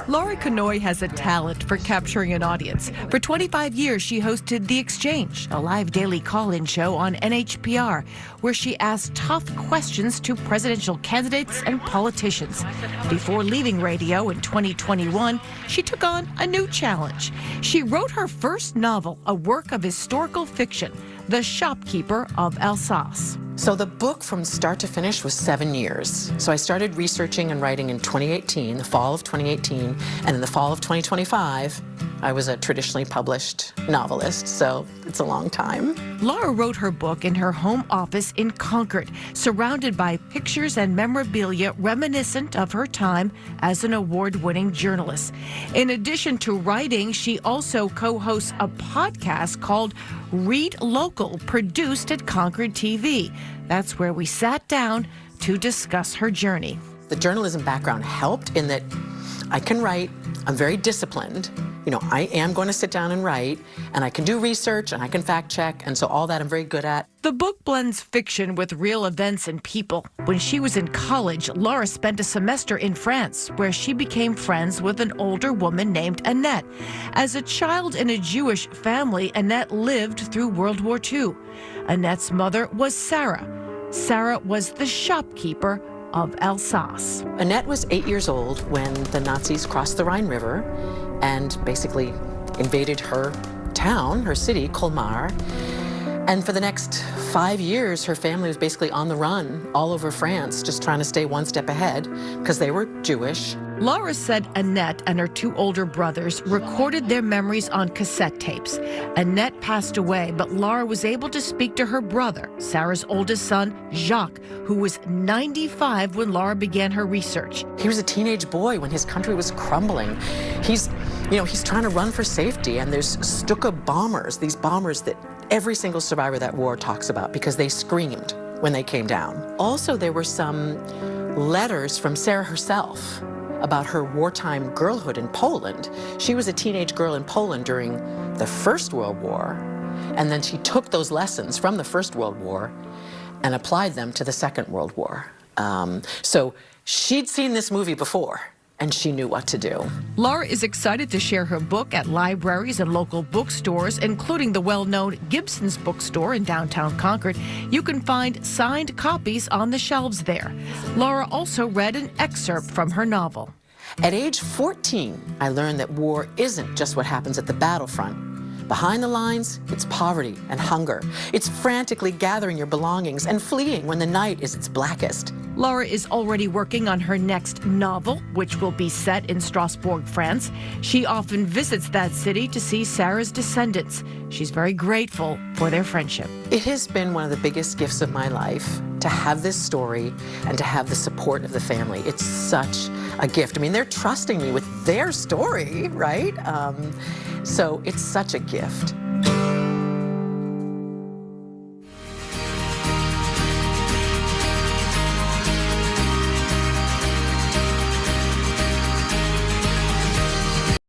Laura Conoy has a talent for capturing an audience. For 25 years, she hosted The Exchange, a live daily call-in show on NHPR, where she asked tough questions to presidential candidates and politicians. Before leaving radio in 2021, she took on a new challenge. She wrote her first novel, a work of historical fiction, The Shopkeeper of Alsace. So the book from start to finish was 7 years. So I started researching and writing in 2018, the fall of 2018, and in the fall of 2025, I was a traditionally published novelist, so it's a long time. Laura wrote her book in her home office in Concord, surrounded by pictures and memorabilia reminiscent of her time as an award-winning journalist. In addition to writing, she also co-hosts a podcast called Read Local, produced at Concord TV. That's where we sat down to discuss her journey. The journalism background helped in that I can write, I'm very disciplined. You know, I am going to sit down and write, and I can do research, and I can fact check, and so all that I'm very good at. The book blends fiction with real events and people. When she was in college, Laura spent a semester in France, where she became friends with an older woman named Annette. As a child in a Jewish family, Annette lived through World War II. Annette's mother was Sarah. Sarah was the shopkeeper of Alsace. Annette was 8 years old when the Nazis crossed the Rhine River and basically invaded her town, her city, Colmar. And for the next 5 years, her family was basically on the run all over France, just trying to stay one step ahead because they were Jewish. Laura said Annette and her two older brothers recorded their memories on cassette tapes. Annette passed away, but Laura was able to speak to her brother, Sarah's oldest son, Jacques, who was 95 when Laura began her research. He was a teenage boy when his country was crumbling. He's trying to run for safety, and there's Stuka bombers, these bombers that every single survivor of that war talks about because they screamed when they came down. Also, there were some letters from Sarah herself about her wartime girlhood in Poland. She was a teenage girl in Poland during the First World War, and then she took those lessons from the First World War and applied them to the Second World War. So she'd seen this movie before, and she knew what to do. Laura is excited to share her book at libraries and local bookstores, including the well-known Gibson's bookstore in downtown Concord. You can find signed copies on the shelves there. Laura also read an excerpt from her novel. At age 14, I learned that war isn't just what happens at the battlefront. Behind the lines, it's poverty and hunger. It's frantically gathering your belongings and fleeing when the night is its blackest. Laura is already working on her next novel, which will be set in Strasbourg, France. She often visits that city to see Sarah's descendants. She's very grateful for their friendship. It has been one of the biggest gifts of my life to have this story and to have the support of the family. It's such a gift. I mean, they're trusting me with their story, right? So it's such a gift.